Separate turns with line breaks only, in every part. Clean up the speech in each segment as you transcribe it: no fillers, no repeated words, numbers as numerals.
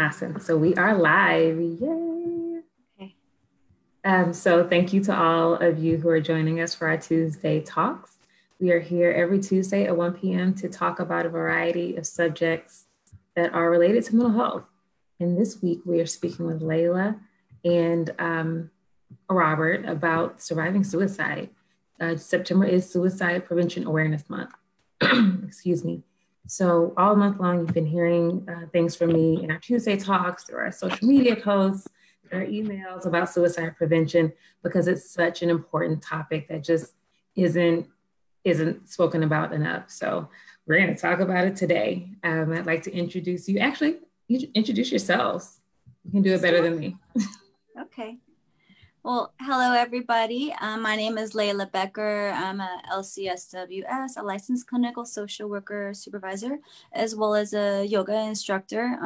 Awesome. So we are live. Yay.
Okay.
So thank you to all of you who are joining us for our Tuesday talks. We are here every Tuesday at 1 p.m. to talk about a variety of subjects that are related to mental health. And this week we are speaking with Layla and Robert about surviving suicide. September is Suicide Prevention Awareness Month. Excuse me. So all month long, you've been hearing things from me in our Tuesday talks, through our social media posts, our emails about suicide prevention, because it's such an important topic that just isn't spoken about enough. So we're going to talk about it today. I'd like to introduce you. Actually, you introduce yourselves. You can do it better than me.
Okay. Well, hello, everybody. My name is Layla Becker. I'm a LCSWS, a licensed clinical social worker supervisor, as well as a yoga instructor.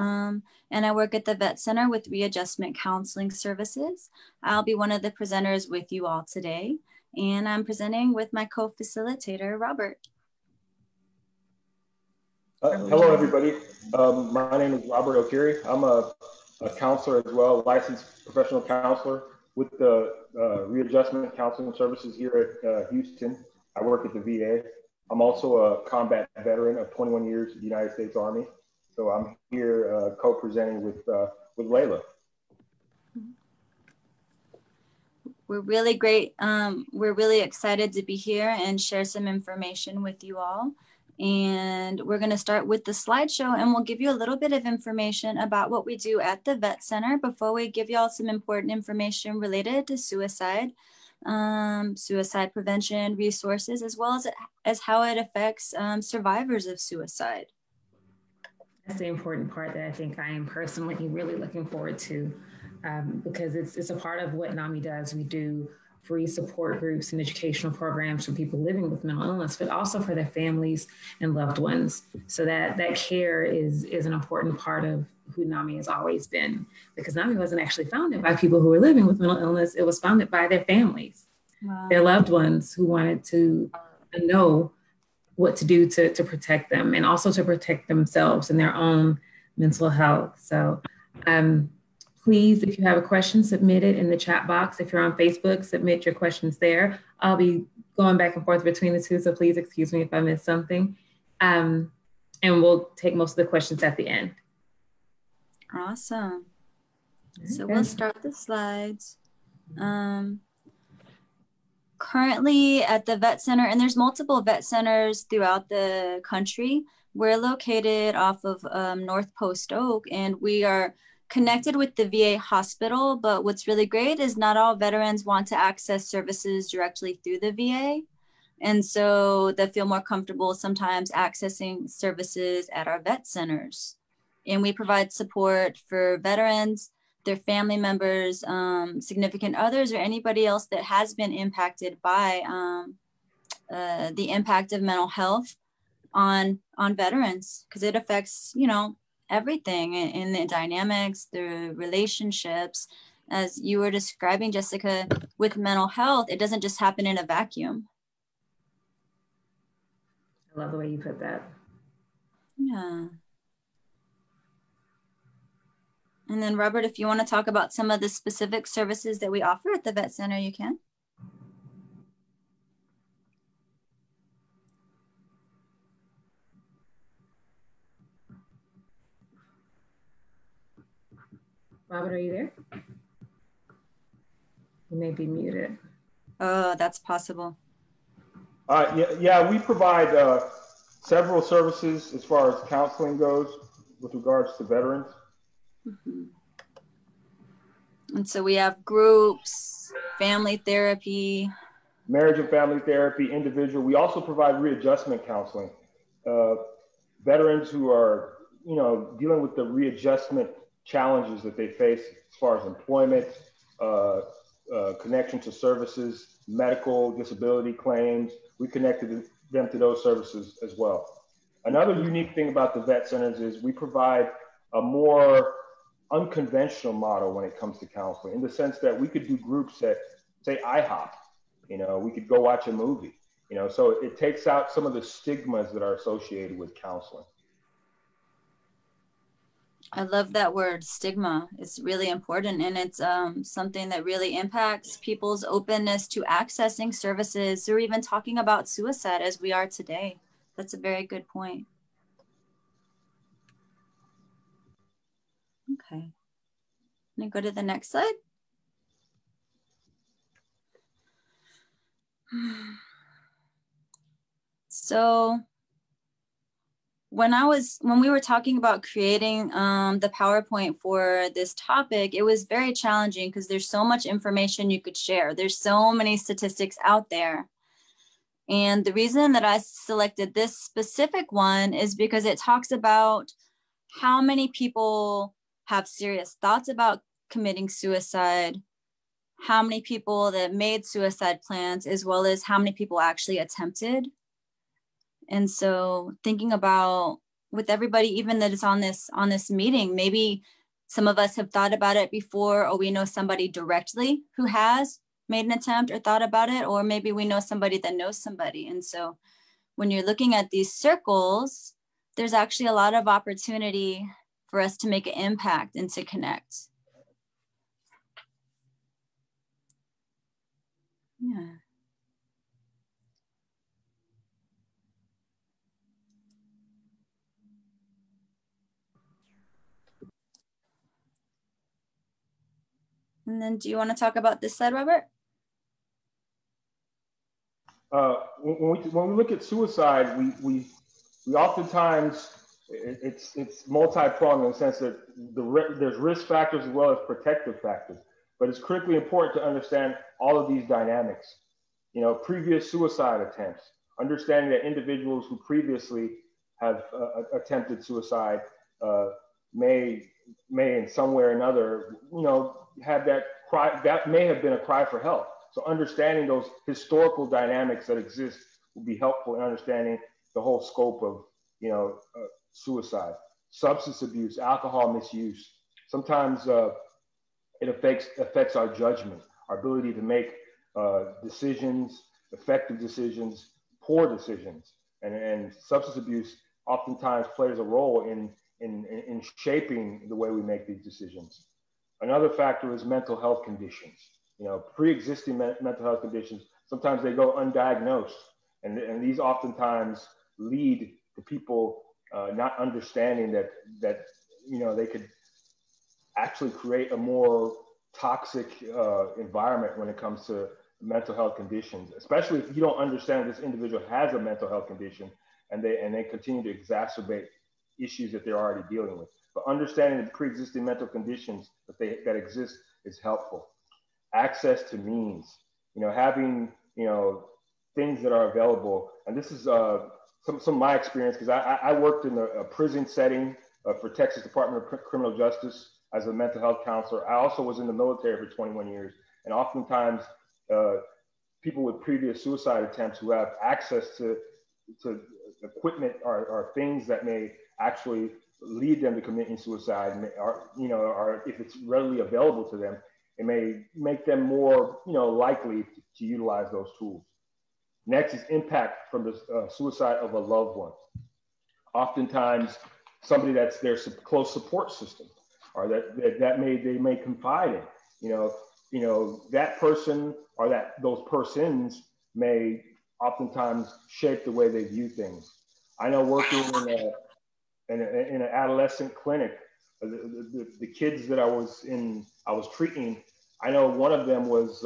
And I work at the Vet Center with Readjustment Counseling Services. I'll be one of the presenters with you all today. And I'm presenting with my co-facilitator, Robert.
Hello, everybody. My name is Robert Okiri. I'm a counselor as well, licensed professional counselor with the Readjustment Counseling Services here at Houston. I work at the VA. I'm also a combat veteran of 21 years of the United States Army. So I'm here co-presenting with Layla.
We're really great. We're really excited to be here and share some information with you all. And we're going to start with the slideshow, and we'll give you a little bit of information about what we do at the Vet Center before we give you all some important information related to suicide, suicide prevention resources, as well as how it affects survivors of suicide.
That's the important part that I think I am personally really looking forward to, because it's a part of what NAMI does. We do free support groups and educational programs for people living with mental illness, but also for their families and loved ones. So that care is an important part of who NAMI has always been, because NAMI wasn't actually founded by people who were living with mental illness. It was founded by their families, their loved ones who wanted to know what to do to protect them, and also to protect themselves and their own mental health. So please, if you have a question, submit it in the chat box. If you're on Facebook, submit your questions there. I'll be going back and forth between the two, so please excuse me if I miss something. And we'll take most of the questions at the end.
Awesome. So we'll start the slides. Currently at the Vet Center, and there's multiple vet centers throughout the country. We're located off of North Post Oak, and we are connected with the VA hospital, but what's really great is not all veterans want to access services directly through the VA. And so they feel more comfortable sometimes accessing services at our vet centers. And we provide support for veterans, their family members, significant others, or anybody else that has been impacted by the impact of mental health on veterans, because it affects, everything in the dynamics, the relationships. As you were describing, Jessica, with mental health, it doesn't just happen in a vacuum.
I love the way you put that.
Yeah. And then Robert, if you want to talk about some of the specific services that we offer at the Vet Center, you can.
Robert, are you there? You may be muted.
Oh, that's possible.
Yeah, we provide several services as far as counseling goes with regards to veterans.
Mm-hmm. And so we have groups, family therapy,
marriage and family therapy, individual. We also provide readjustment counseling. Veterans who are, dealing with the readjustment challenges that they face as far as employment, connection to services, medical, disability claims. We connected them to those services as well. Another unique thing about the vet centers is we provide a more unconventional model when it comes to counseling, in the sense that we could do groups at, say, IHOP. We could go watch a movie, so it takes out some of the stigmas that are associated with counseling.
I love that word, stigma. It's really important, and it's something that really impacts people's openness to accessing services or even talking about suicide as we are today. That's a very good point. Okay. Let me go to the next slide. So when we were talking about creating the PowerPoint for this topic, it was very challenging because there's so much information you could share. There's so many statistics out there. And the reason that I selected this specific one is because it talks about how many people have serious thoughts about committing suicide, how many people that made suicide plans, as well as how many people actually attempted. And so thinking about with everybody, even that is on this meeting, maybe some of us have thought about it before, or we know somebody directly who has made an attempt or thought about it, or maybe we know somebody that knows somebody. And so when you're looking at these circles, there's actually a lot of opportunity for us to make an impact and to connect. Yeah. And then do you want to talk about this slide, Robert?
When we look at suicide, we oftentimes, it's multi-pronged in the sense that there's risk factors as well as protective factors. But it's critically important to understand all of these dynamics. You know, previous suicide attempts, understanding that individuals who previously have attempted suicide may in some way or another, you know, have that cry, that may have been a cry for help. So understanding those historical dynamics that exist will be helpful in understanding the whole scope of, you know, suicide. Substance abuse, alcohol misuse. Sometimes it affects our judgment, our ability to make decisions, effective decisions, poor decisions. And substance abuse oftentimes plays a role in shaping the way we make these decisions. Another factor is mental health conditions. You know, pre-existing mental health conditions, sometimes they go undiagnosed. And these oftentimes lead to people not understanding that, you know, they could actually create a more toxic environment when it comes to mental health conditions, especially if you don't understand this individual has a mental health condition and they continue to exacerbate issues that they're already dealing with. But understanding the pre-existing mental conditions that exist is helpful. Access to means, you know, having, you know, things that are available. And this is some of my experience, because I worked in a prison setting for Texas Department of Criminal Justice as a mental health counselor. I also was in the military for 21 years. And oftentimes people with previous suicide attempts who have access to equipment or things that may actually lead them to committing suicide, or if it's readily available to them, it may make them more, you know, likely to utilize those tools. Next is impact from the suicide of a loved one. Oftentimes, somebody that's their close support system, or that they may confide in. You know that person or those persons may oftentimes shape the way they view things. I know working in an adolescent clinic, the kids that I was treating, I know one of them was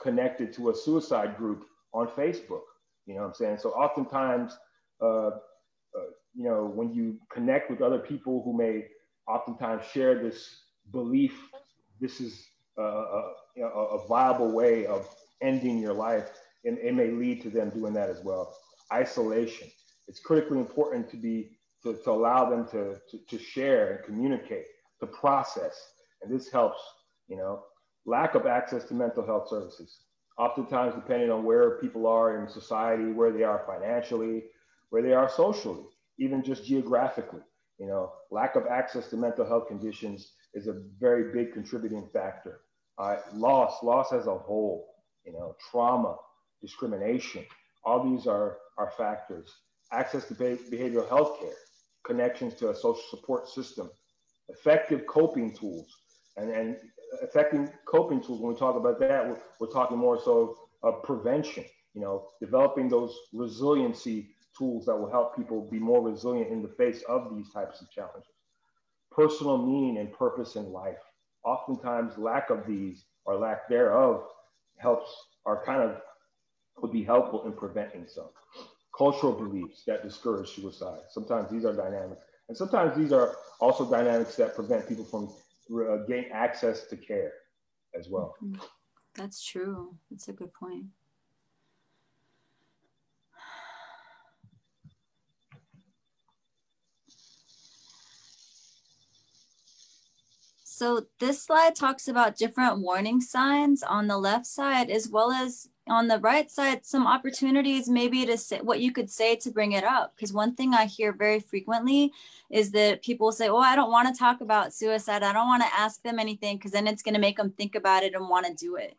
connected to a suicide group on Facebook. You know what I'm saying? So oftentimes, you know, when you connect with other people who may oftentimes share this belief, this is a viable way of ending your life, and it may lead to them doing that as well. Isolation. It's critically important to allow them to share and communicate, to process, and this helps. You know, lack of access to mental health services. Oftentimes, depending on where people are in society, where they are financially, where they are socially, even just geographically, you know, lack of access to mental health conditions is a very big contributing factor. Loss as a whole, you know, trauma, discrimination, all these are factors. Access to behavioral health care, connections to a social support system, effective coping tools. And effective coping tools, when we talk about that, we're talking more so of prevention, developing those resiliency tools that will help people be more resilient in the face of these types of challenges. Personal meaning and purpose in life. Oftentimes, lack of these or lack thereof would be helpful in preventing some. Cultural beliefs that discourage suicide. Sometimes these are dynamics. And sometimes these are also dynamics that prevent people from getting access to care as well.
That's true. That's a good point. So this slide talks about different warning signs on the left side, as well as on the right side, some opportunities maybe to say what you could say to bring it up. Because one thing I hear very frequently is that people say, oh, I don't want to talk about suicide. I don't want to ask them anything because then it's going to make them think about it and want to do it.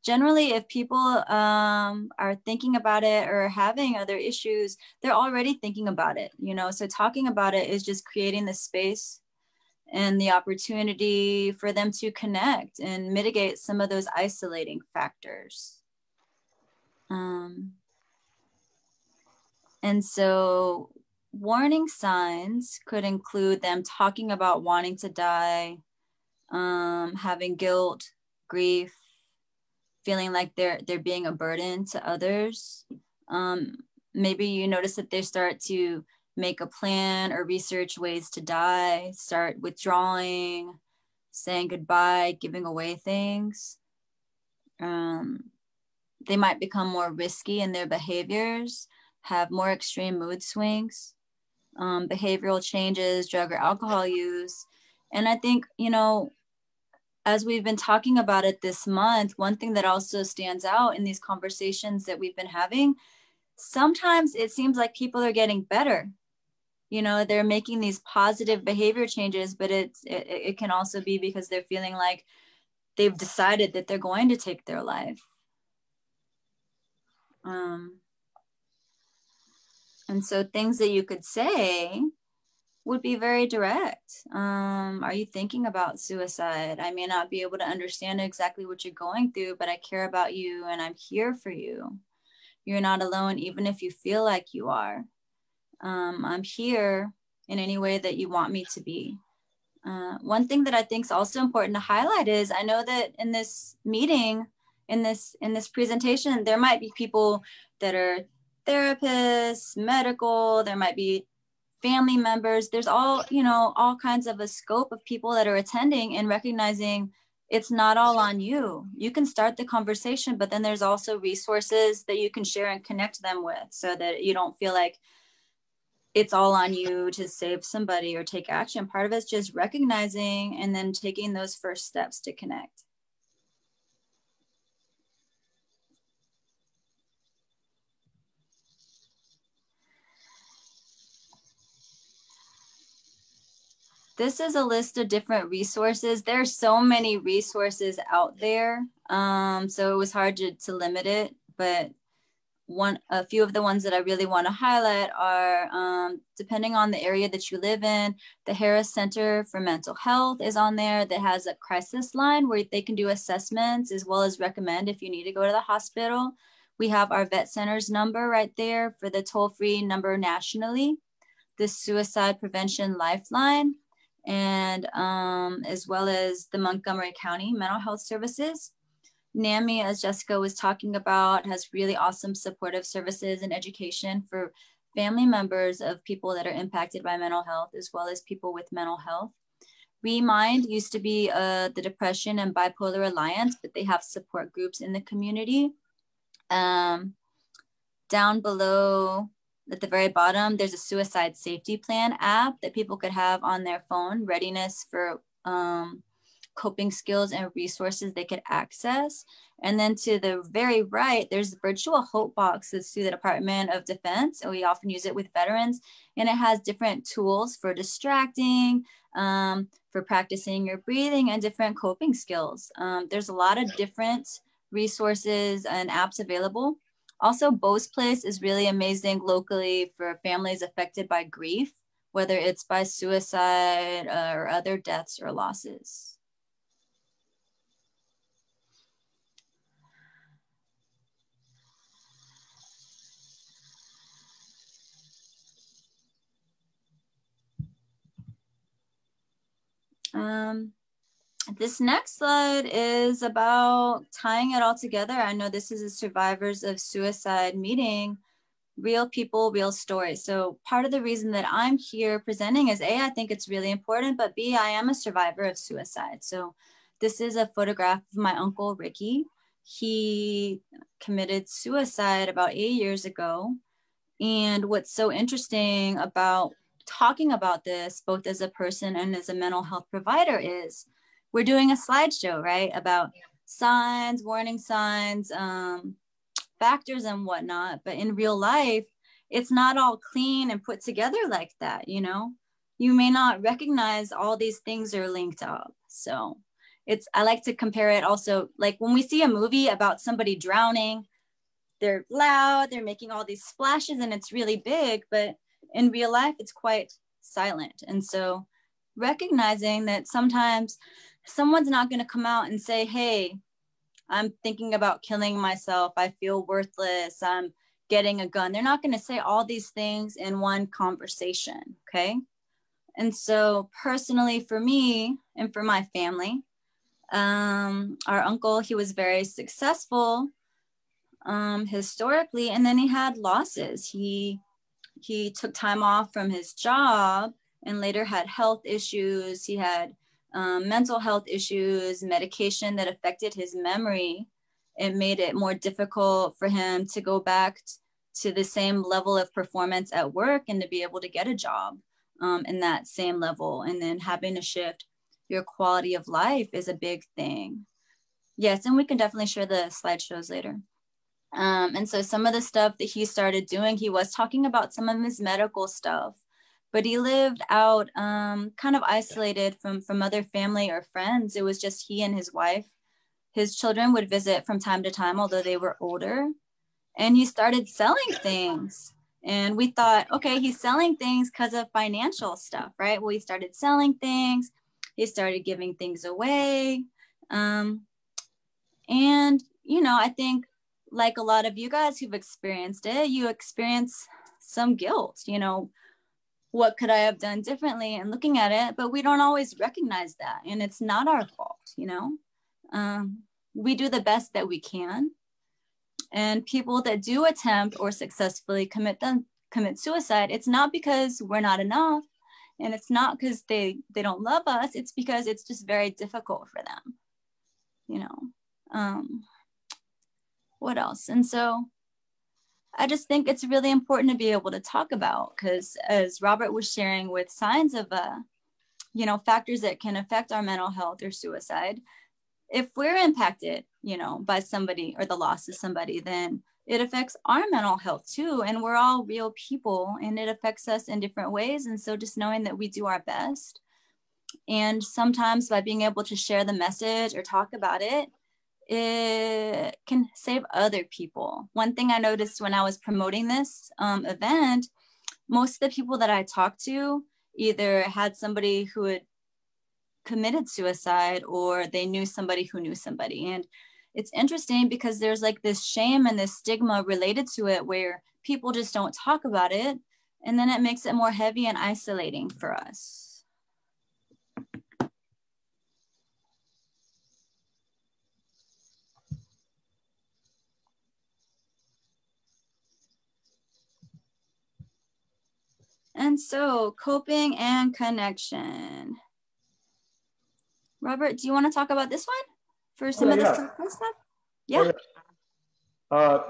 Generally, if people are thinking about it or having other issues, they're already thinking about it, so talking about it is just creating the space and the opportunity for them to connect and mitigate some of those isolating factors. And so warning signs could include them talking about wanting to die, having guilt, grief, feeling like they're being a burden to others. Maybe you notice that they start to make a plan or research ways to die, start withdrawing, saying goodbye, giving away things. They might become more risky in their behaviors, have more extreme mood swings, behavioral changes, drug or alcohol use. And I think, as we've been talking about it this month, one thing that also stands out in these conversations that we've been having, sometimes it seems like people are getting better. They're making these positive behavior changes, but it can also be because they're feeling like they've decided that they're going to take their life. And so things that you could say would be very direct. Are you thinking about suicide? I may not be able to understand exactly what you're going through, but I care about you and I'm here for you. You're not alone, even if you feel like you are. I'm here in any way that you want me to be. One thing that I think is also important to highlight is I know that in this meeting, in this presentation, there might be people that are therapists, medical, there might be family members. There's all kinds of a scope of people that are attending and recognizing it's not all on you. You can start the conversation, but then there's also resources that you can share and connect them with so that you don't feel like it's all on you to save somebody or take action. Part of it's just recognizing and then taking those first steps to connect. This is a list of different resources. There's so many resources out there. So it was hard to limit it, but a few of the ones that I really want to highlight are, depending on the area that you live in, the Harris Center for Mental Health is on there that has a crisis line where they can do assessments as well as recommend if you need to go to the hospital. We have our Vet Center's number right there for the toll-free number nationally, the Suicide Prevention Lifeline, and as well as the Montgomery County Mental Health Services. NAMI, as Jessica was talking about, has really awesome supportive services and education for family members of people that are impacted by mental health, as well as people with mental health. Remind used to be the Depression and Bipolar Alliance, but they have support groups in the community. Down below, at the very bottom, there's a suicide safety plan app that people could have on their phone, readiness for coping skills and resources they could access. And then to the very right, there's the virtual hope box that's through the Department of Defense, and we often use it with veterans. And it has different tools for distracting, for practicing your breathing, and different coping skills. There's a lot of different resources and apps available. Also, Bo's Place is really amazing locally for families affected by grief, whether it's by suicide or other deaths or losses. This next slide is about tying it all together. I know this is a survivors of suicide meeting, real people, real stories. So part of the reason that I'm here presenting is A, I think it's really important, but B, I am a survivor of suicide. So this is a photograph of my uncle, Ricky. He committed suicide about 8 years ago. And what's so interesting about talking about this, both as a person and as a mental health provider, is we're doing a slideshow, right? About signs, warning signs, factors and whatnot. But in real life, it's not all clean and put together like that, you know? You may not recognize all these things are linked up. So I like to compare it also, like when we see a movie about somebody drowning, they're loud, they're making all these splashes and it's really big, but in real life, it's quite silent. And so recognizing that sometimes someone's not going to come out and say, hey, I'm thinking about killing myself. I feel worthless. I'm getting a gun. They're not going to say all these things in one conversation. Okay. And so personally for me and for my family, our uncle, he was very successful historically, and then he had losses. He took time off from his job and later had health issues. He had mental health issues, medication that affected his memory. It made it more difficult for him to go back to the same level of performance at work and to be able to get a job in that same level. And then having to shift your quality of life is a big thing. Yes, and we can definitely share the slideshows later. And so some of the stuff that he started doing, he was talking about some of his medical stuff, but he lived out kind of isolated from other family or friends. It was just he and his wife. His children would visit from time to time, although they were older. And he started selling things. And we thought, okay, he's selling things because of financial stuff, right? Well, he started selling things. He started giving things away. And, you know, I think like a lot of you guys who've experienced it, you experience some guilt, you know, what could I have done differently and looking at it, but we don't always recognize that. And it's not our fault, you know, we do the best that we can. And people that do attempt or successfully commit suicide, it's not because we're not enough. And it's not because they don't love us. It's because it's just very difficult for them, you know. What else? And so I just think it's really important to be able to talk about, because as Robert was sharing with signs of, you know, factors that can affect our mental health or suicide, if we're impacted, you know, by somebody or the loss of somebody, then it affects our mental health too. And we're all real people and it affects us in different ways. And so just knowing that we do our best, and sometimes by being able to share the message or talk about it, it can save other people. One thing I noticed when I was promoting this event, most of the people that I talked to either had somebody who had committed suicide or they knew somebody who knew somebody. And it's interesting because there's like this shame and this stigma related to it where people just don't talk about it. And then it makes it more heavy and isolating for us. And so coping and connection. Robert, do you want to talk about this one for some of the stuff? Yeah.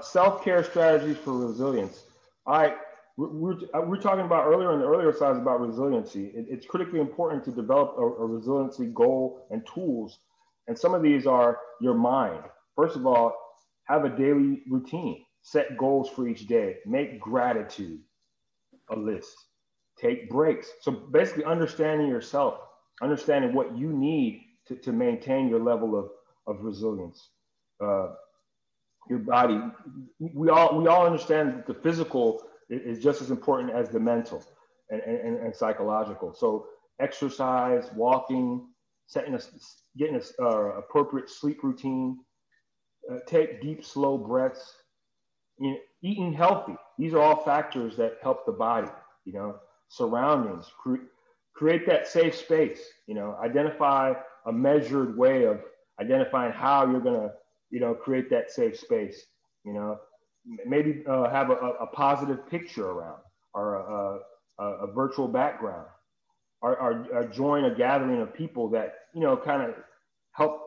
Self-care strategies for resilience. We're talking about earlier in the earlier slides about resiliency. It's critically important to develop a resiliency goal and tools. And some of these are your mind. First of all, have a daily routine. Set goals for each day. Make gratitude a list. Take breaks. So basically understanding yourself, understanding what you need to maintain your level of resilience. Your body, we all understand that the physical is just as important as the mental. and psychological. So exercise, walking, getting a appropriate sleep routine, take deep, slow breaths, eating healthy. These are all factors that help the body, surroundings, create that safe space, identify a measured way of identifying how you're going to, create that safe space, maybe have a positive picture around or a virtual background or join a gathering of people that, kind of help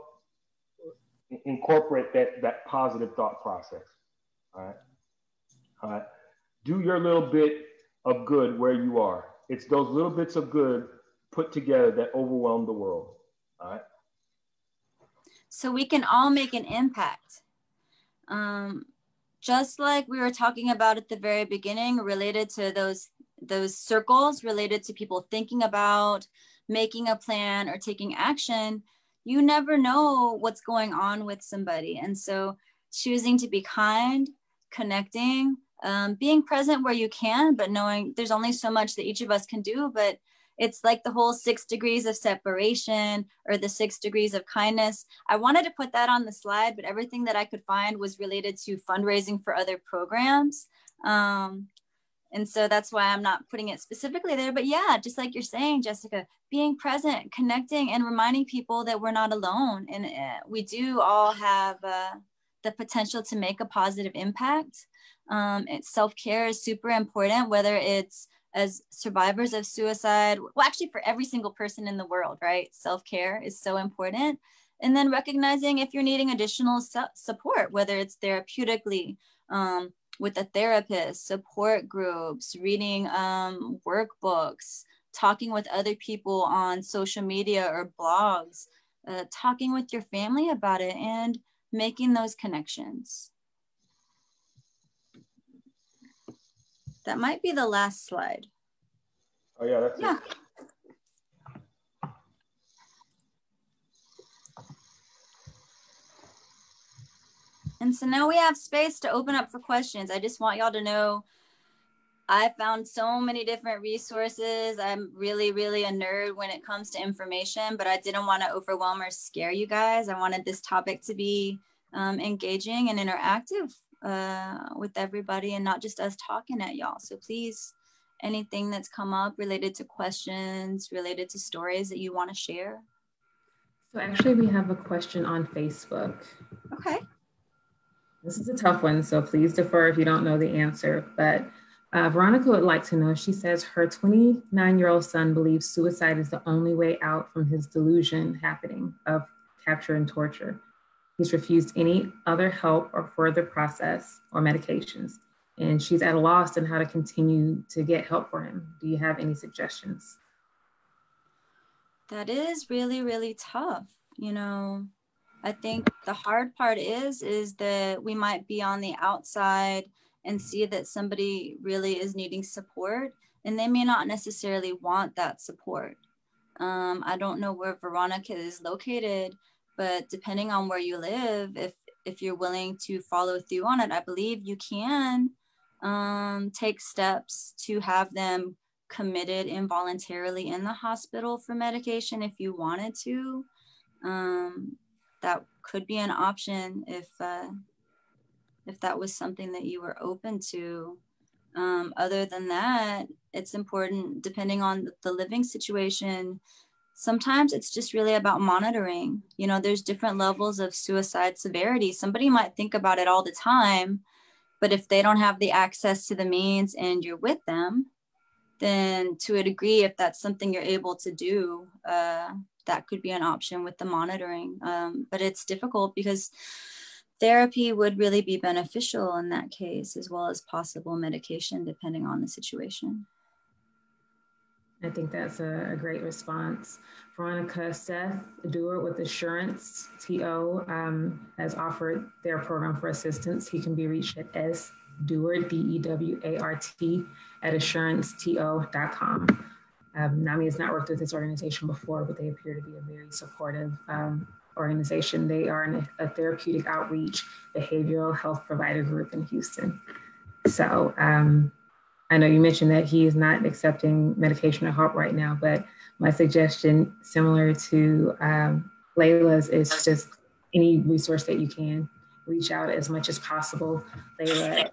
incorporate that positive thought process. All right. Do your little bit of good where you are. It's those little bits of good put together that overwhelm the world. All right.
So we can all make an impact. Just like we were talking about at the very beginning, related to those circles, related to people thinking about making a plan or taking action, you never know what's going on with somebody. And so choosing to be kind, connecting, being present where you can, but knowing there's only so much that each of us can do. But it's like the whole 6 degrees of separation or the 6 degrees of kindness. I wanted to put that on the slide, but everything that I could find was related to fundraising for other programs. And so that's why I'm not putting it specifically there. But yeah, just like you're saying, Jessica, being present, connecting, and reminding people that we're not alone. And we do all have the potential to make a positive impact. Self-care is super important, whether it's as survivors of suicide, well, actually for every single person in the world, right? Self-care is so important. And then recognizing if you're needing additional support, whether it's therapeutically, with a therapist, support groups, reading workbooks, talking with other people on social media or blogs, talking with your family about it, and making those connections. That might be the last slide.
Oh yeah, that's it.
And so now we have space to open up for questions. I just want y'all to know I found so many different resources. I'm really, really a nerd when it comes to information, but I didn't want to overwhelm or scare you guys. I wanted this topic to be engaging and interactive with everybody and not just us talking at y'all. So please, anything that's come up related to questions, related to stories that you want to share.
So actually we have a question on Facebook.
Okay.
This is a tough one, so please defer if you don't know the answer. But Veronica would like to know, she says her 29-year-old son believes suicide is the only way out from his delusion happening of capture and torture. He's refused any other help or further process or medications. And she's at a loss on how to continue to get help for him. Do you have any suggestions?
That is really, really tough. I think the hard part is that we might be on the outside and see that somebody really is needing support, and they may not necessarily want that support. I don't know where Veronica is located, but depending on where you live, if you're willing to follow through on it, I believe you can take steps to have them committed involuntarily in the hospital for medication if you wanted to. That could be an option if that was something that you were open to. Other than that, it's important, depending on the living situation, sometimes it's just really about monitoring. There's different levels of suicide severity. Somebody might think about it all the time, but if they don't have the access to the means and you're with them, then to a degree, if that's something you're able to do, that could be an option with the monitoring. But it's difficult because therapy would really be beneficial in that case, as well as possible medication, depending on the situation.
I think that's a great response. Veronica, Seth Dewar with Assurance TO has offered their program for assistance. He can be reached at sdewart, DEWART, at assuranceto.com. NAMI has not worked with this organization before, but they appear to be a very supportive organization. They are a therapeutic outreach behavioral health provider group in Houston. So I I know you mentioned that he is not accepting medication or help right now, but my suggestion, similar to Layla's, is just any resource that you can reach out as much as possible. Layla and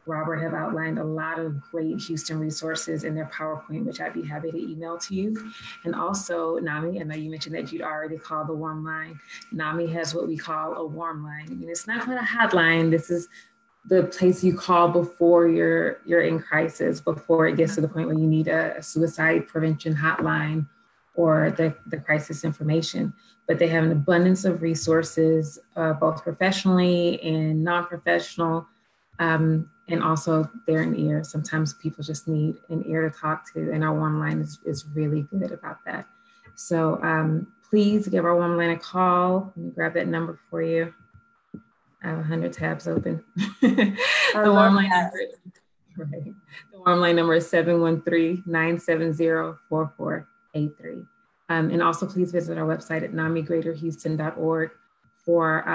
Robert have outlined a lot of great Houston resources in their PowerPoint, which I'd be happy to email to you. And also, NAMI, I know you mentioned that you'd already called the warm line. NAMI has what we call a warm line. I mean, it's not quite a hotline. This is the place you call before you're in crisis, before it gets to the point where you need a suicide prevention hotline or the crisis information. But they have an abundance of resources, both professionally and non-professional, and also they're an ear. Sometimes people just need an ear to talk to, and our warm line is really good about that. So please give our warm line a call. Let me grab that number for you. I have 100 tabs open. The warm line number, right. The warm line number is 713-970-4483. And also please visit our website at namigreaterhouston.org for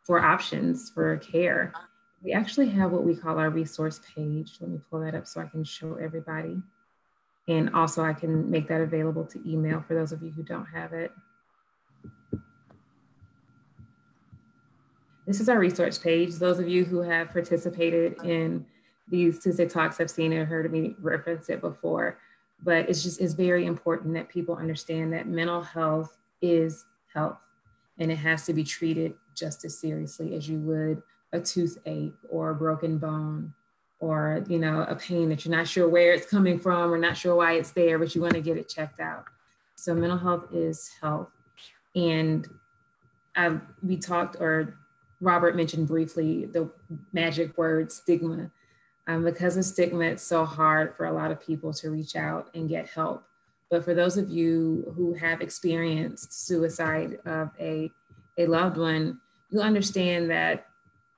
options for care. We actually have what we call our resource page. Let me pull that up so I can show everybody. And also I can make that available to email for those of you who don't have it. This is our resource page. Those of you who have participated in these Tuesday Talks have seen it or heard me reference it before, but it's very important that people understand that mental health is health, and it has to be treated just as seriously as you would a toothache or a broken bone or, you know, a pain that you're not sure where it's coming from or not sure why it's there, but you want to get it checked out. So mental health is health. And we talked, or Robert mentioned briefly, the magic word stigma. Because of stigma, it's so hard for a lot of people to reach out and get help. But for those of you who have experienced suicide of a loved one, you'll understand that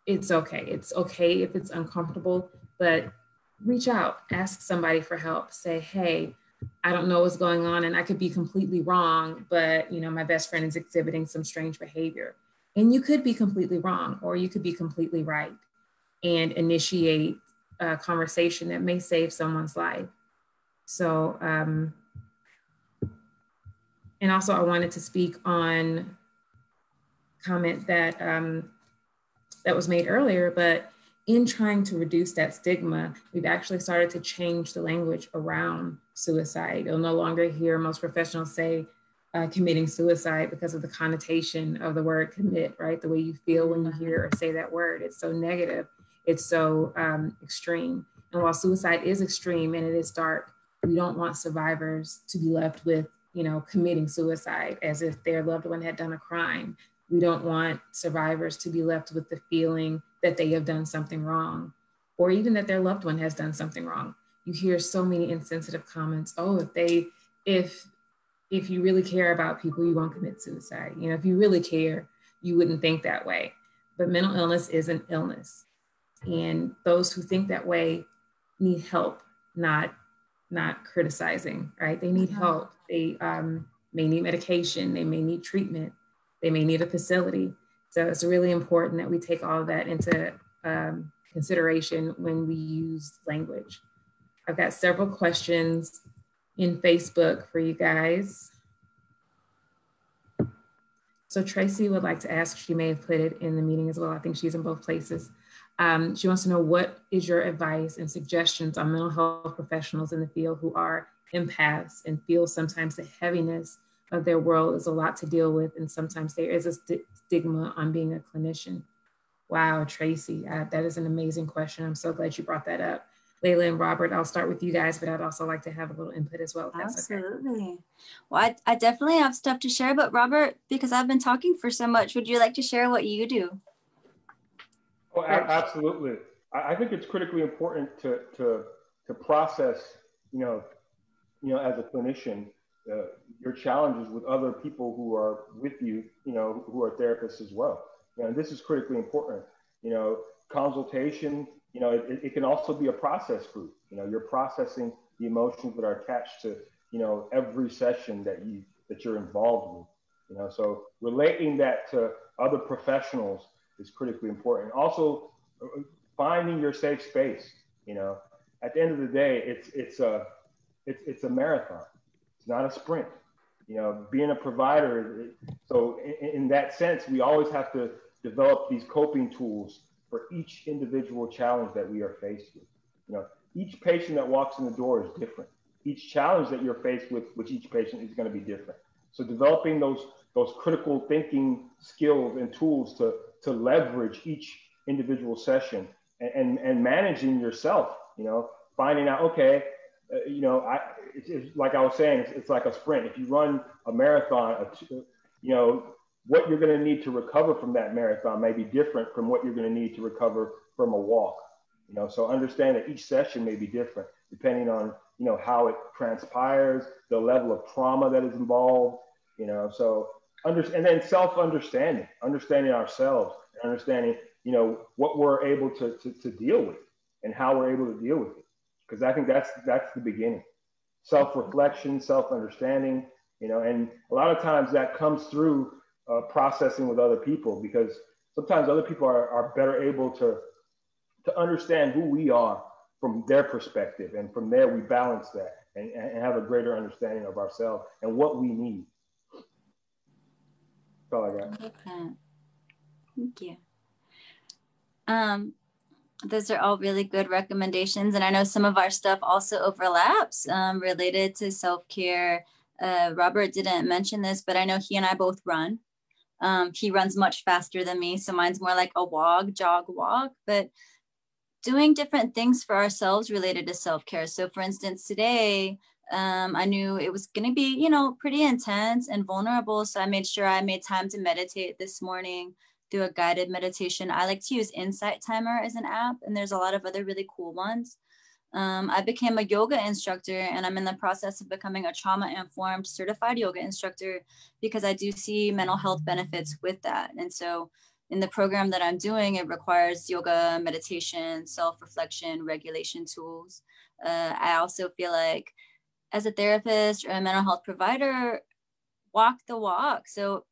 it's okay. It's okay if it's uncomfortable, but reach out, ask somebody for help. Say, hey, I don't know what's going on and I could be completely wrong, but you know, my best friend is exhibiting some strange behavior. And you could be completely wrong, or you could be completely right, and initiate a conversation that may save someone's life. So, and also I wanted to speak on comment that that was made earlier, but in trying to reduce that stigma, we've actually started to change the language around suicide. You'll no longer hear most professionals say committing suicide because of the connotation of the word commit, right? The way you feel when you hear or say that word. It's so negative. It's so extreme. And while suicide is extreme and it is dark, we don't want survivors to be left with, you know, committing suicide as if their loved one had done a crime. We don't want survivors to be left with the feeling that they have done something wrong, or even that their loved one has done something wrong. You hear so many insensitive comments. Oh, if you really care about people, you won't commit suicide. You know, if you really care, you wouldn't think that way. But mental illness is an illness. And those who think that way need help, not criticizing, right? They need help. They may need medication. They may need treatment. They may need a facility. So it's really important that we take all of that into consideration when we use language. I've got several questions in Facebook for you guys. So Tracy would like to ask, she may have put it in the meeting as well. I think she's in both places. She wants to know, what is your advice and suggestions on mental health professionals in the field who are empaths and feel sometimes the heaviness of their world is a lot to deal with, and sometimes there is a stigma on being a clinician? Wow, Tracy, that is an amazing question. I'm so glad you brought that up. Layla and Robert, I'll start with you guys, but I'd also like to have a little input as well.
Absolutely. Okay. Well, I definitely have stuff to share, but Robert, because I've been talking for so much, would you like to share what you do?
Oh, absolutely. I think it's critically important to process, you know, as a clinician, your challenges with other people who are with you, you know, who are therapists as well. You know, and this is critically important. You know, consultation, you know, it can also be a process group. You know, you're processing the emotions that are attached to, you know, every session that you're involved with. You know, so relating that to other professionals is critically important. Also, finding your safe space. You know, at the end of the day, it's a marathon. It's not a sprint. You know, being a provider. So in that sense, we always have to develop these coping tools for each individual challenge that we are faced with. You know, each patient that walks in the door is different. Each challenge that you're faced with each patient is going to be different. So developing those critical thinking skills and tools to leverage each individual session and managing yourself, you know, finding out, okay, you know, it's like I was saying, it's like a sprint. If you run a marathon, you know, what you're going to need to recover from that marathon may be different from what you're going to need to recover from a walk. You know, so understand that each session may be different depending on, you know, how it transpires, the level of trauma that is involved, you know, so and then self-understanding, understanding ourselves, understanding, you know, what we're able to deal with and how we're able to deal with it. Because I think that's the beginning. Self-reflection, self-understanding, you know, and a lot of times that comes through processing with other people, because sometimes other people are better able to understand who we are from their perspective. And from there, we balance that and have a greater understanding of ourselves and what we need. That's all I got.
Okay. Thank you. Those are all really good recommendations. And I know some of our stuff also overlaps related to self-care. Robert didn't mention this, but I know he and I both run. He runs much faster than me, so mine's more like a jog, walk, but doing different things for ourselves related to self-care. So for instance, today, I knew it was going to be, you know, pretty intense and vulnerable. So I made sure I made time to meditate this morning through a guided meditation. I like to use Insight Timer as an app, and there's a lot of other really cool ones. I became a yoga instructor, and I'm in the process of becoming a trauma-informed certified yoga instructor because I do see mental health benefits with that. And so in the program that I'm doing, it requires yoga, meditation, self-reflection, regulation tools. I also feel like as a therapist or a mental health provider, walk the walk. So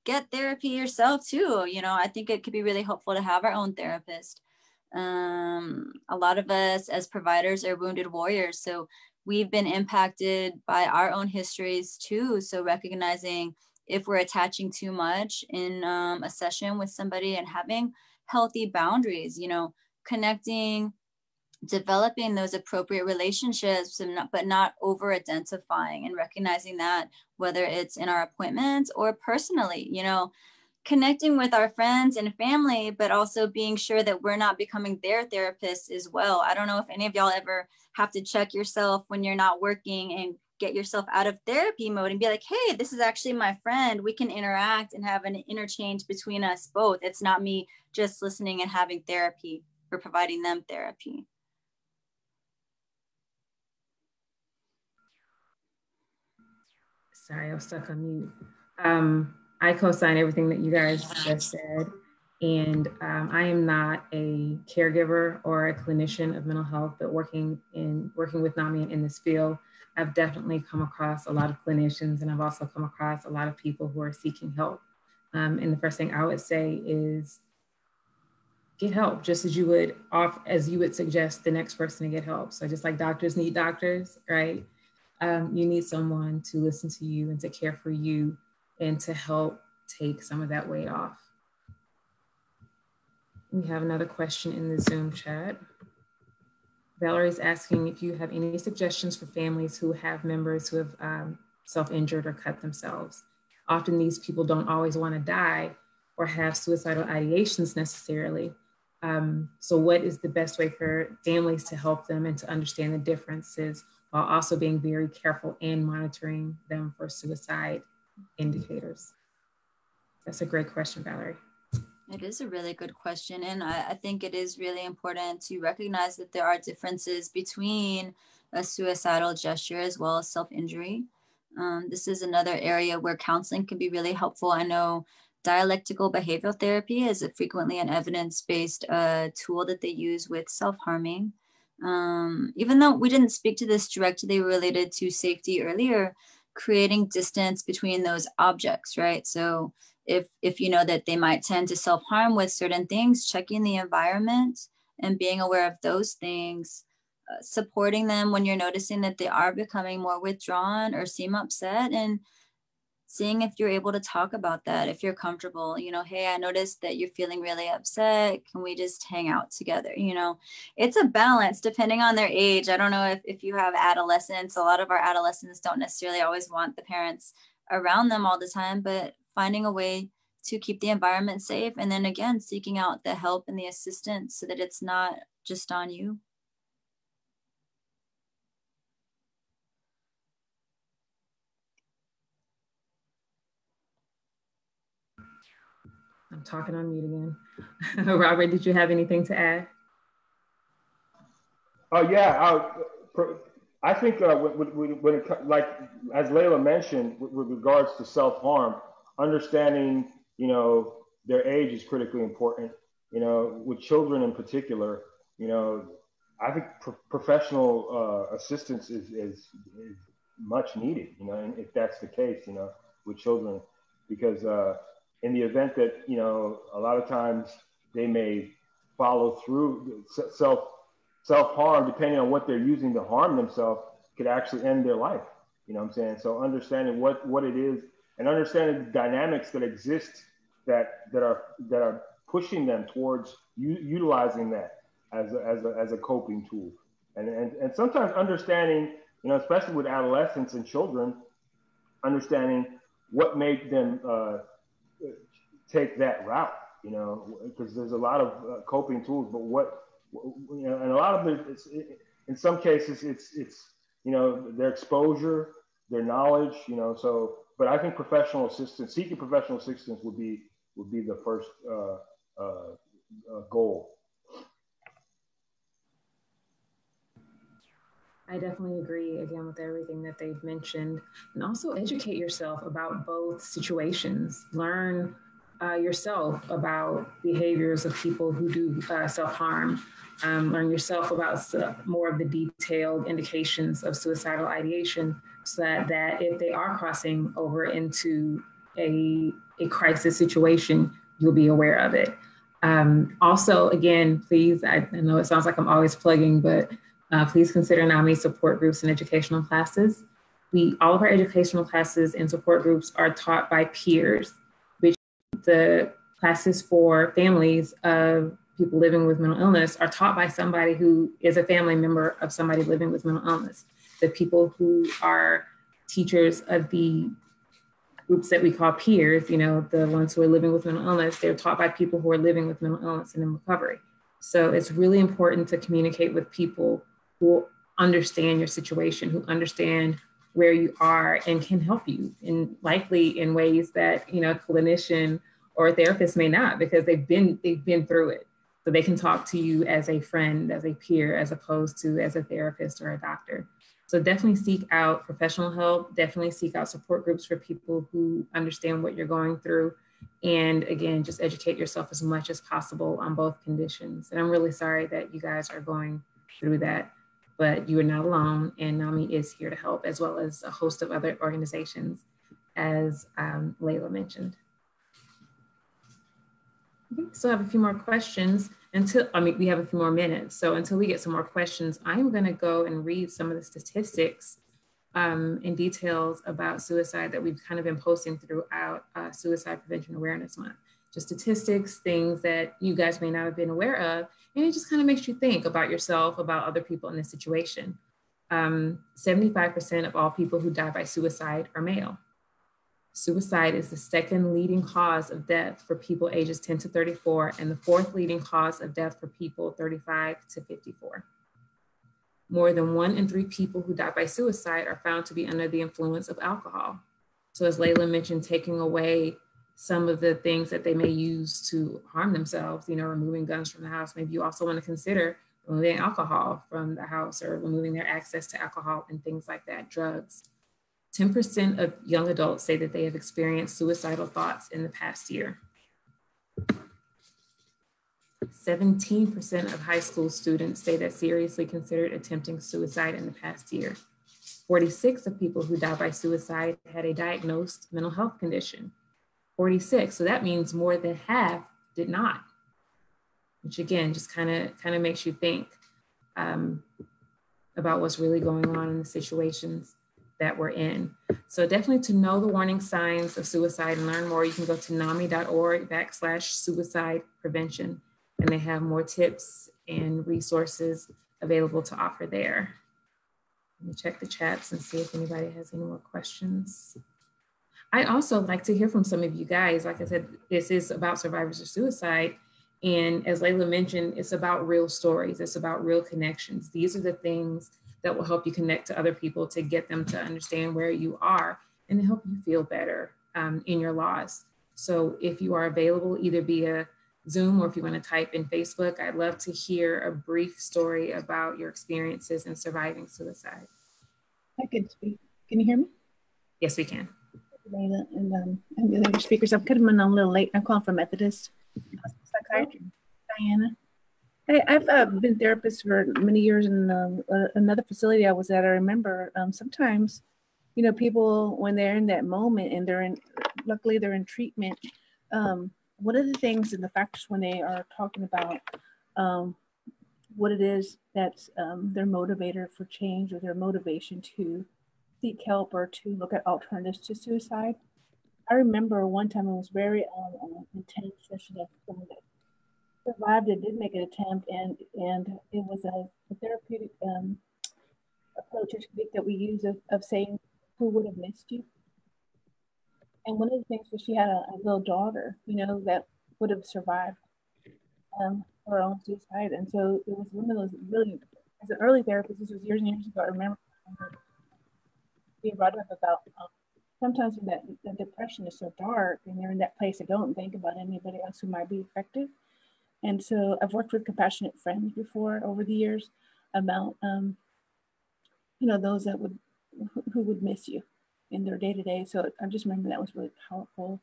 get therapy yourself too. You know, I think it could be really helpful to have our own therapist. A lot of us as providers are wounded warriors. So we've been impacted by our own histories too. So recognizing if we're attaching too much in a session with somebody and having healthy boundaries, you know, connecting, developing those appropriate relationships, but not over identifying, and recognizing that whether it's in our appointments or personally, you know, connecting with our friends and family, but also being sure that we're not becoming their therapists as well. I don't know if any of y'all ever have to check yourself when you're not working and get yourself out of therapy mode and be like, hey, this is actually my friend. We can interact and have an interchange between us both. It's not me just listening and having therapy or providing them therapy.
Sorry, I was stuck on mute. I co-sign everything that you guys just said. And I am not a caregiver or a clinician of mental health, but working with NAMI in this field, I've definitely come across a lot of clinicians, and I've also come across a lot of people who are seeking help. And the first thing I would say is get help, just as you would suggest the next person to get help. So just like doctors need doctors, right? You need someone to listen to you and to care for you and to help take some of that weight off. We have another question in the Zoom chat. Valerie's asking if you have any suggestions for families who have members who have self-injured or cut themselves. Often these people don't always want to die or have suicidal ideations necessarily. So what is the best way for families to help them and to understand the differences while also being very careful and monitoring them for suicide indicators? That's a great question, Valerie.
It is a really good question. And I think it is really important to recognize that there are differences between a suicidal gesture as well as self-injury. This is another area where counseling can be really helpful. I know dialectical behavioral therapy is frequently an evidence-based tool that they use with self-harming. Even though we didn't speak to this directly related to safety earlier, creating distance between those objects, right? So if you know that they might tend to self-harm with certain things, checking the environment and being aware of those things supporting them when you're noticing that they are becoming more withdrawn or seem upset, and seeing if you're able to talk about that, if you're comfortable, you know, hey, I noticed that you're feeling really upset. Can we just hang out together? You know, it's a balance depending on their age. I don't know if you have adolescents, a lot of our adolescents don't necessarily always want the parents around them all the time, but finding a way to keep the environment safe. And then again, seeking out the help and the assistance so that it's not just on you.
I'm talking on mute again. Robert, did you have anything to add?
Yeah, I think when it, like as Layla mentioned, with regards to self-harm, understanding, you know, their age is critically important. You know, with children in particular, you know, I think professional assistance is much needed. You know, if that's the case, you know, with children, because in the event that, you know, a lot of times they may follow through self-harm, depending on what they're using to harm themselves, could actually end their life. You know what I'm saying? So understanding what it is and understanding the dynamics that exist that are pushing them towards utilizing that as a coping tool. And sometimes understanding, you know, especially with adolescents and children, understanding what made them take that route, you know, because there's a lot of coping tools, but what, you know, and a lot of it, in some cases, it's you know, their exposure, their knowledge, you know. So, but I think seeking professional assistance would be the first goal.
I definitely agree again with everything that they've mentioned, and also educate yourself about both situations. Learn yourself about behaviors of people who do self-harm. Learn yourself about more of the detailed indications of suicidal ideation, so that if they are crossing over into a crisis situation, you'll be aware of it. Also, again, please, I know it sounds like I'm always plugging, but please consider NAMI support groups and educational classes. All of our educational classes and support groups are taught by peers, which the classes for families of people living with mental illness are taught by somebody who is a family member of somebody living with mental illness. The people who are teachers of the groups that we call peers, you know, the ones who are living with mental illness, they're taught by people who are living with mental illness and in recovery. So it's really important to communicate with people who understand your situation, who understand where you are and can help you, and likely in ways that, you know, a clinician or a therapist may not, because they've been through it. So they can talk to you as a friend, as a peer, as opposed to as a therapist or a doctor. So definitely seek out professional help, definitely seek out support groups for people who understand what you're going through. And again, just educate yourself as much as possible on both conditions. And I'm really sorry that you guys are going through that, but you are not alone, and NAMI is here to help, as well as a host of other organizations, as Layla mentioned. Okay, so I have a few more questions we have a few more minutes. So until we get some more questions, I'm gonna go and read some of the statistics and details about suicide that we've kind of been posting throughout Suicide Prevention Awareness Month. Just statistics, things that you guys may not have been aware of, and it just kind of makes you think about yourself, about other people in this situation. 75% of all people who die by suicide are male. Suicide is the second leading cause of death for people ages 10 to 34, and the fourth leading cause of death for people 35 to 54. More than 1 in 3 people who die by suicide are found to be under the influence of alcohol. So as Layla mentioned, taking away some of the things that they may use to harm themselves, you know, removing guns from the house. Maybe you also want to consider removing alcohol from the house, or removing their access to alcohol and things like that, drugs. 10% of young adults say that they have experienced suicidal thoughts in the past year. 17% of high school students say that seriously considered attempting suicide in the past year. 46% of people who die by suicide had a diagnosed mental health condition. 46%, so that means more than half did not, which again, just kind of makes you think. about what's really going on in the situations that we're in. So definitely to know the warning signs of suicide and learn more, you can go to NAMI.org/suicide prevention, and they have more tips and resources available to offer there. Let me check the chats and see if anybody has any more questions. I also like to hear from some of you guys. Like I said, this is about survivors of suicide. And as Layla mentioned, it's about real stories. It's about real connections. These are the things that will help you connect to other people to get them to understand where you are and to help you feel better in your loss. So if you are available, either via Zoom or if you want to type in Facebook, I'd love to hear a brief story about your experiences in surviving suicide.
I could speak. Can you hear me?
Yes, we can.
Layla and the other speakers. I'm coming on a little late. I'm calling from Methodist Psychiatry. Diana. Hey, I've been therapist for many years in another facility I was at. I remember sometimes, you know, people when they're in that moment and luckily they're in treatment. One of the things and the factors when they are talking about what it is that's their motivator for change or their motivation to seek help or to look at alternatives to suicide. I remember one time it was very intense session of someone that survived and did make an attempt, and it was a therapeutic approach or technique that we use of saying who would have missed you. And one of the things was she had a little daughter, you know, that would have survived her own suicide. And so it was one of those really, as an early therapist, this was years and years ago, I remember being brought up about sometimes when that depression is so dark and you're in that place, I don't think about anybody else who might be affected. And so I've worked with compassionate friends before over the years about, you know, those that who would miss you in their day-to-day. So I just remember that was really powerful.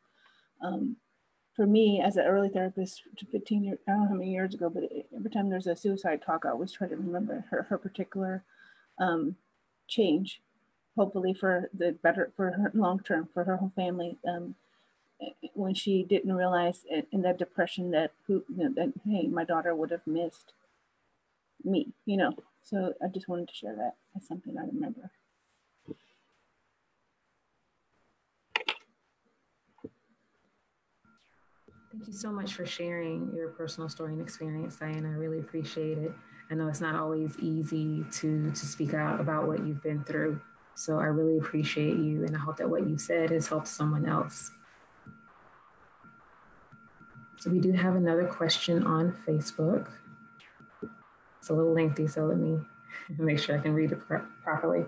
For me, as an early therapist, 15 years, I don't know how many years ago, but every time there's a suicide talk, I always try to remember her particular change, hopefully for the better, for her long-term, for her whole family. When she didn't realize in that depression that hey, my daughter would have missed me, you know. So I just wanted to share that as something I remember.
Thank you so much for sharing your personal story and experience, Diana. I really appreciate it. I know it's not always easy to speak out about what you've been through. So I really appreciate you, and I hope that what you said has helped someone else. So we do have another question on Facebook. It's a little lengthy, so let me make sure I can read it properly.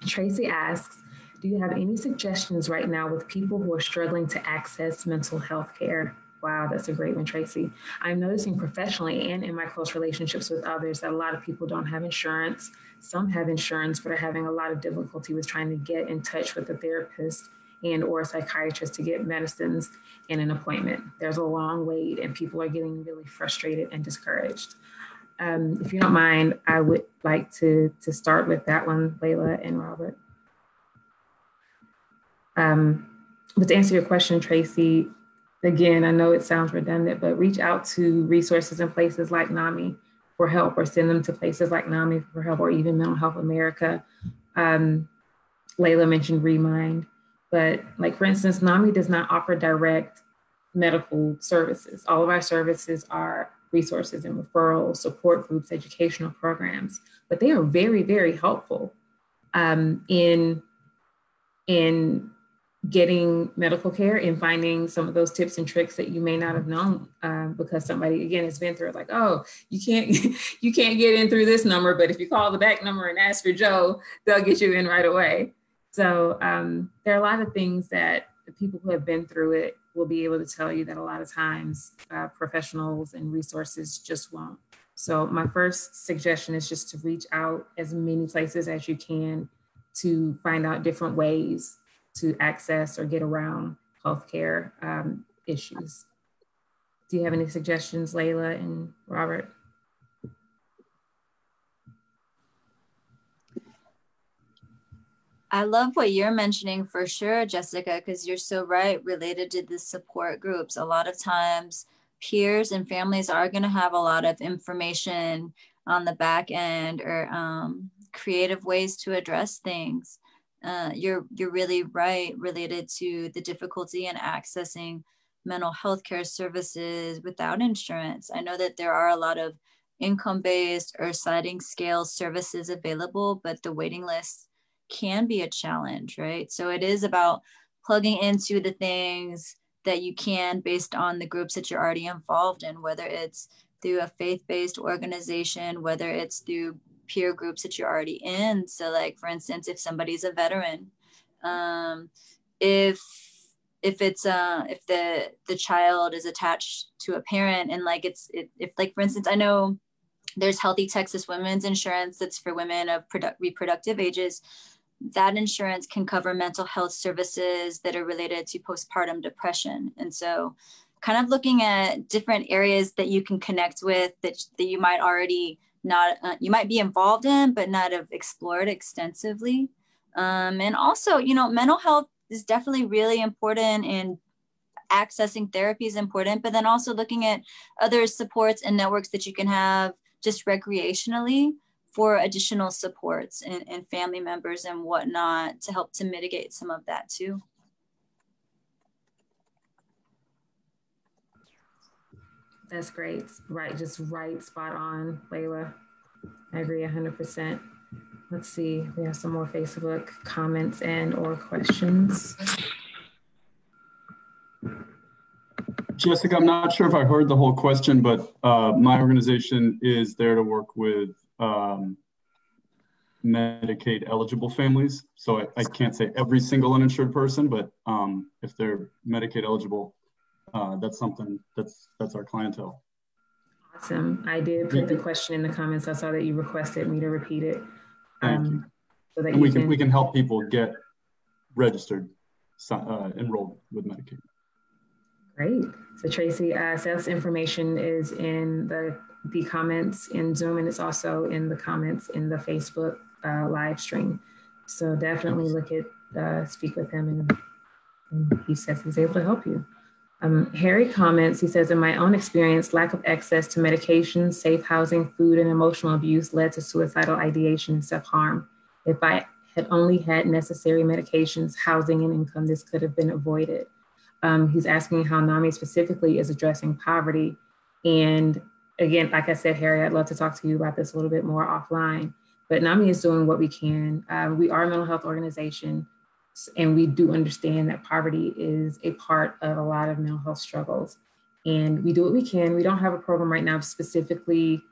Tracy asks, do you have any suggestions right now with people who are struggling to access mental health care? Wow, that's a great one, Tracy. I'm noticing professionally and in my close relationships with others that a lot of people don't have insurance. Some have insurance, but are having a lot of difficulty with trying to get in touch with a therapist and or a psychiatrist to get medicines and an appointment. There's a long wait and people are getting really frustrated and discouraged. If you don't mind, I would like to start with that one, Layla and Robert. But to answer your question, Tracy, again, I know it sounds redundant, but reach out to resources in places like NAMI for help, or send them to places like NAMI for help, or even Mental Health America. Layla mentioned Remind, but like, for instance, NAMI does not offer direct medical services. All of our services are resources and referrals, support groups, educational programs, but they are very, very helpful in getting medical care and finding some of those tips and tricks that you may not have known because somebody, again, has been through it. Like, oh, you can't get in through this number, but if you call the back number and ask for Joe, they'll get you in right away. So there are a lot of things that the people who have been through it will be able to tell you that a lot of times professionals and resources just won't. So my first suggestion is just to reach out as many places as you can to find out different ways to access or get around healthcare issues. Do you have any suggestions, Layla and Robert?
I love what you're mentioning for sure, Jessica, because you're so right related to the support groups. A lot of times peers and families are going to have a lot of information on the back end, or creative ways to address things. You're really right related to the difficulty in accessing mental health care services without insurance. I know that there are a lot of income-based or sliding scale services available, but the waiting list can be a challenge, right? So it is about plugging into the things that you can based on the groups that you're already involved in, whether it's through a faith-based organization, whether it's through peer groups that you're already in. So like, for instance, if somebody's a veteran, if the child is attached to a parent, and like if like, for instance, I know there's Healthy Texas Women's Insurance that's for women of reproductive ages. That insurance can cover mental health services that are related to postpartum depression. And so kind of looking at different areas that you can connect with that you might already not, you might be involved in, but not have explored extensively. And also, you know, mental health is definitely really important, and accessing therapy is important, but then also looking at other supports and networks that you can have just recreationally for additional supports and family members and whatnot to help to mitigate some of that too.
That's great. Right. Just right. Spot on, Layla. I agree 100%. Let's see. We have some more Facebook comments and or questions.
Jessica, I'm not sure if I heard the whole question, but my organization is there to work with Medicaid eligible families. So I can't say every single uninsured person, but if they're Medicaid eligible, that's something that's our clientele.
Awesome. I did put the question in the comments. I saw that you requested me to repeat it.
Thank you.
So that
we can help people get registered, enrolled with Medicaid.
Great. So Tracy, sales information is in the comments in Zoom, and it's also in the comments in the Facebook live stream. So definitely look at, speak with him, and he says he's able to help you. Harry comments, he says, in my own experience, lack of access to medication, safe housing, food, and emotional abuse led to suicidal ideation and self-harm. If I had only had necessary medications, housing, and income, this could have been avoided. He's asking how NAMI specifically is addressing poverty. And again, like I said, Harry, I'd love to talk to you about this a little bit more offline, but NAMI is doing what we can. We are a mental health organization, and we do understand that poverty is a part of a lot of mental health struggles. And we do what we can. We don't have a program right now to specifically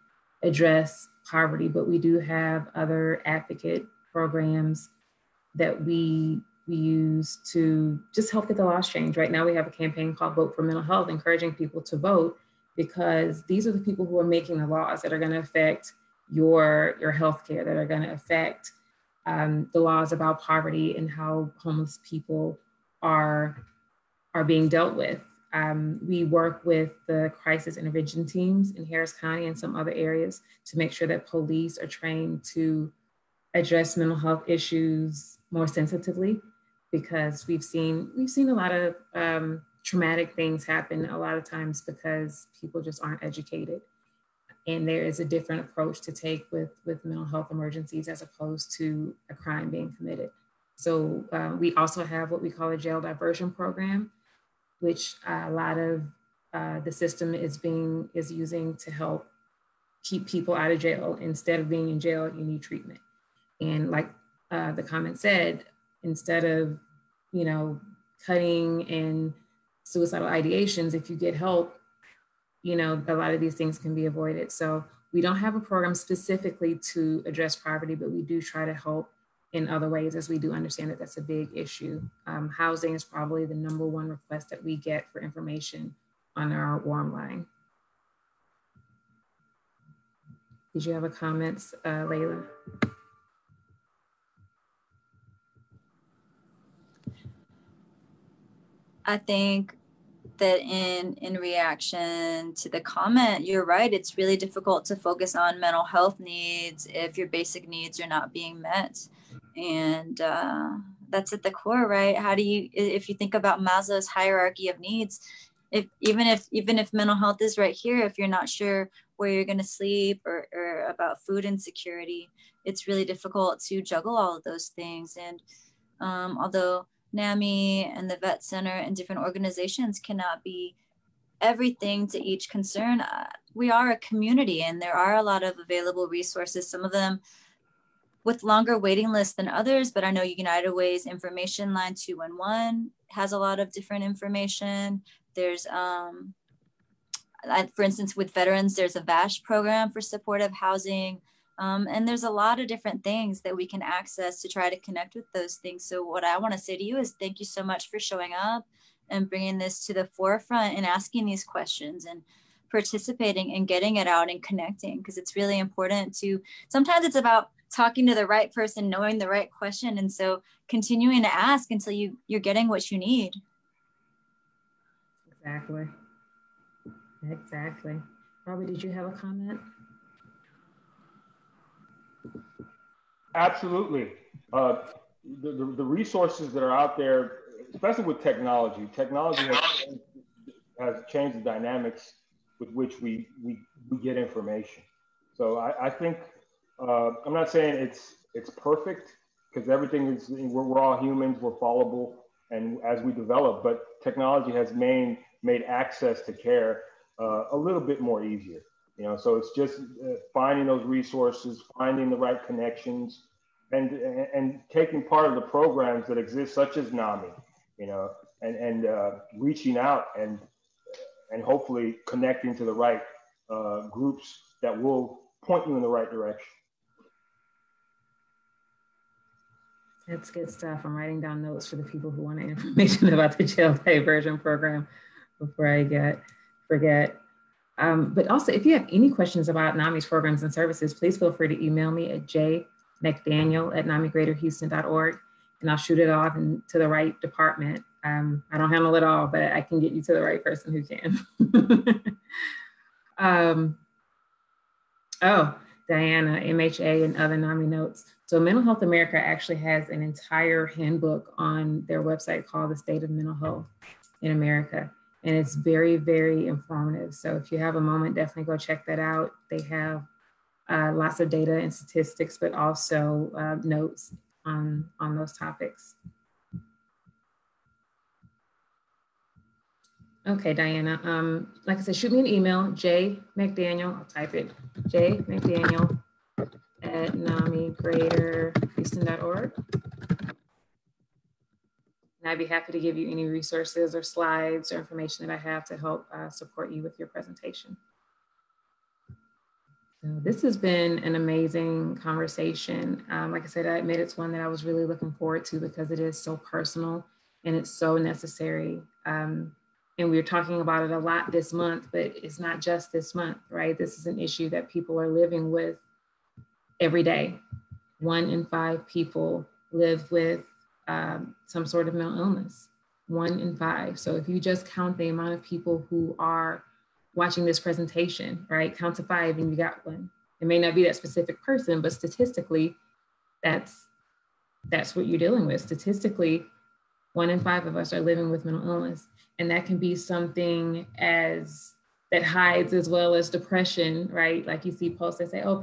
address poverty, but we do have other advocate programs that we use to just help get the laws changed. Right now, we have a campaign called Vote for Mental Health, encouraging people to vote, because these are the people who are making the laws that are going to affect your healthcare, that are going to affect the laws about poverty and how homeless people are being dealt with. We work with the crisis intervention teams in Harris County and some other areas to make sure that police are trained to address mental health issues more sensitively, because we've seen a lot of traumatic things happen a lot of times because people just aren't educated. And there is a different approach to take with mental health emergencies as opposed to a crime being committed. So we also have what we call a jail diversion program, which a lot of the system is using to help keep people out of jail. Instead of being in jail, you need treatment. And like the comment said, instead of, cutting and suicidal ideations, if you get help, a lot of these things can be avoided. So we don't have a program specifically to address poverty, but we do try to help in other ways, as we do understand that that's a big issue. Housing is probably the #1 request that we get for information on our warm line. Did you have a comments, Layla?
I think that in reaction to the comment, you're right. It's really difficult to focus on mental health needs if your basic needs are not being met. And that's at the core, right? How do you, if you think about Maslow's hierarchy of needs, even if mental health is right here, if you're not sure where you're going to sleep or about food insecurity, it's really difficult to juggle all of those things. And although NAMI and the Vet Center and different organizations cannot be everything to each concern, we are a community, and there are a lot of available resources, some of them with longer waiting lists than others, but I know United Way's information line 211 has a lot of different information. There's, for instance, with veterans, there's a VASH program for supportive housing. And there's a lot of different things that we can access to try to connect with those things. So what I want to say to you is thank you so much for showing up and bringing this to the forefront and asking these questions and participating and getting it out and connecting, because it's really important to, sometimes it's about talking to the right person, knowing the right question. And so continuing to ask until you're getting what you need.
Exactly. Exactly. Robert, did you have a comment?
Absolutely. The resources that are out there, especially with technology has changed the dynamics with which we get information. So I think, I'm not saying it's perfect, because everything is, we're all humans, we're fallible, and as we develop, but technology has made access to care a little bit more easier. You know, so it's just finding those resources, finding the right connections, and taking part of the programs that exist, such as NAMI, you know, and reaching out and hopefully connecting to the right groups that will point you in the right direction.
That's good stuff. I'm writing down notes for the people who want information about the jail diversion program before I forget. But also, if you have any questions about NAMI's programs and services, please feel free to email me at jmcdaniel@namigreaterhouston.org, and I'll shoot it off to the right department. I don't handle it all, but I can get you to the right person who can. Oh, Diana, MHA and other NAMI notes. So Mental Health America actually has an entire handbook on their website called The State of Mental Health in America. And it's very, very informative. So if you have a moment, definitely go check that out. They have lots of data and statistics, but also notes on those topics. Okay, Diana, like I said, shoot me an email, jmcdaniel, I'll type it, jmcdaniel@namigreaterhouston.org. And I'd be happy to give you any resources or slides or information that I have to help support you with your presentation. So this has been an amazing conversation. Like I said, I admit it's one that I was really looking forward to because it is so personal and it's so necessary. And we were talking about it a lot this month, but it's not just this month, right? This is an issue that people are living with every day. 1 in 5 people live with some sort of mental illness, 1 in 5. So if you just count the amount of people who are watching this presentation, right? Count to 5 and you got one. It may not be that specific person, but statistically, that's what you're dealing with. Statistically, 1 in 5 of us are living with mental illness. And that can be something that hides as well as depression, right? Like you see posts that say, oh,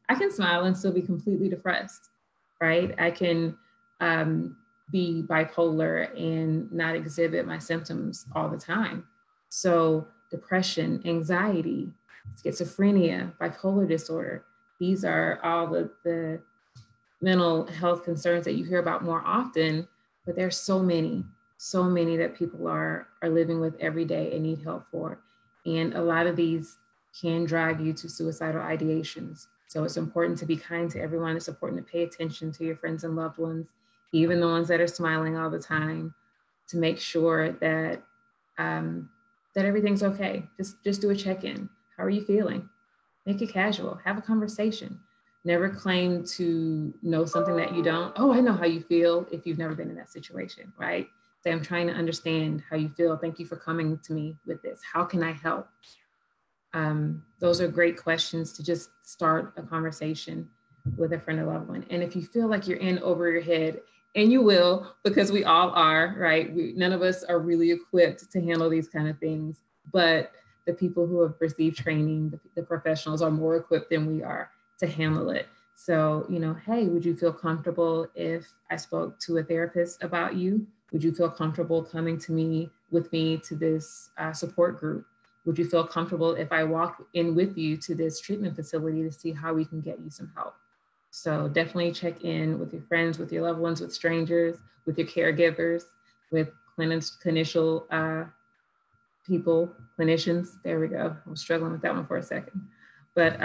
I can smile and still be completely depressed, right? I can be bipolar and not exhibit my symptoms all the time. So depression, anxiety, schizophrenia, bipolar disorder, these are all the mental health concerns that you hear about more often, but there's so many that people are living with every day and need help for. And a lot of these can drive you to suicidal ideations. So it's important to be kind to everyone. It's important to pay attention to your friends and loved ones, even the ones that are smiling all the time, to make sure that that everything's okay. Just do a check-in. How are you feeling? Make it casual, have a conversation. Never claim to know something that you don't. Oh, I know how you feel if you've never been in that situation, right? Say, I'm trying to understand how you feel. Thank you for coming to me with this. How can I help? Those are great questions to just start a conversation with a friend or loved one. And if you feel like you're in over your head And you will, because we all are, right? None of us are really equipped to handle these kind of things, but the people who have received training, the professionals are more equipped than we are to handle it. So, you know, hey, would you feel comfortable if I spoke to a therapist about you? Would you feel comfortable coming to me with me to this support group? Would you feel comfortable if I walk in with you to this treatment facility to see how we can get you some help? So definitely check in with your friends, with your loved ones, with strangers, with your caregivers, with clinician people, clinicians. There we go. I was struggling with that one for a second. But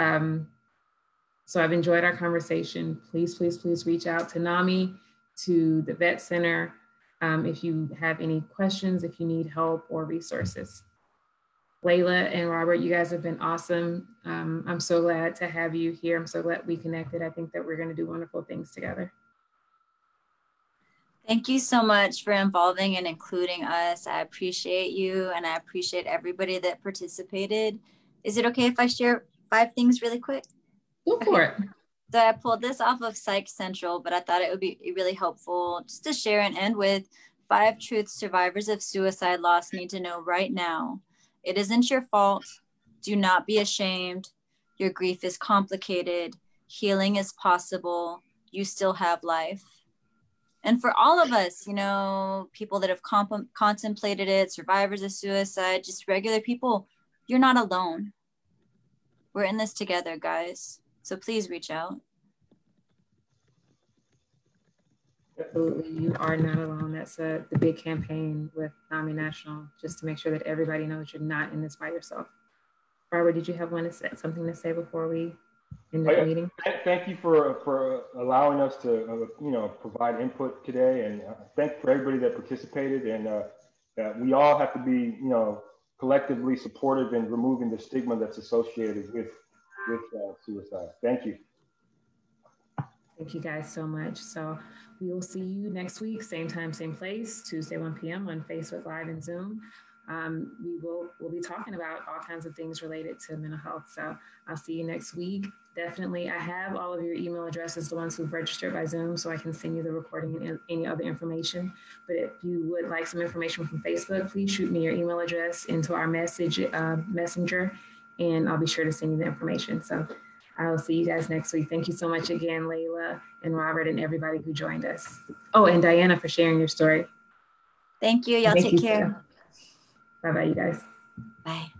so I've enjoyed our conversation. Please, please, please reach out to NAMI, to the Vet Center, if you have any questions, if you need help or resources. Layla and Robert, you guys have been awesome. I'm so glad to have you here. I'm so glad we connected. I think that we're going to do wonderful things together.
Thank you so much for involving and including us. I appreciate you, and I appreciate everybody that participated. Is it okay if I share 5 things really quick?
Go for it.
So I pulled this off of Psych Central, but I thought it would be really helpful just to share and end with 5 truths survivors of suicide loss need to know right now. It isn't your fault. Do not be ashamed. Your grief is complicated. Healing is possible. You still have life. And for all of us, you know, people that have contemplated it, survivors of suicide, just regular people, you're not alone. We're in this together, guys. So please reach out.
Absolutely, you are not alone. That's the big campaign with NAMI National, just to make sure that everybody knows you're not in this by yourself. Barbara, did you have something to say before we end the meeting?
Thank you for allowing us to provide input today, and thank for everybody that participated. And we all have to be collectively supportive in removing the stigma that's associated with suicide. Thank you.
Thank you guys so much. So we will see you next week, same time, same place, Tuesday, 1 p.m. on Facebook Live and Zoom. We'll be talking about all kinds of things related to mental health. So I'll see you next week. Definitely, I have all of your email addresses, the ones who've registered by Zoom, so I can send you the recording and any other information. But if you would like some information from Facebook, please shoot me your email address into our messenger, and I'll be sure to send you the information. So I will see you guys next week. Thank you so much again, Layla and Robert and everybody who joined us. Oh, and Diana for sharing your story.
Thank you. Y'all take care.
Bye-bye, you guys.
Bye.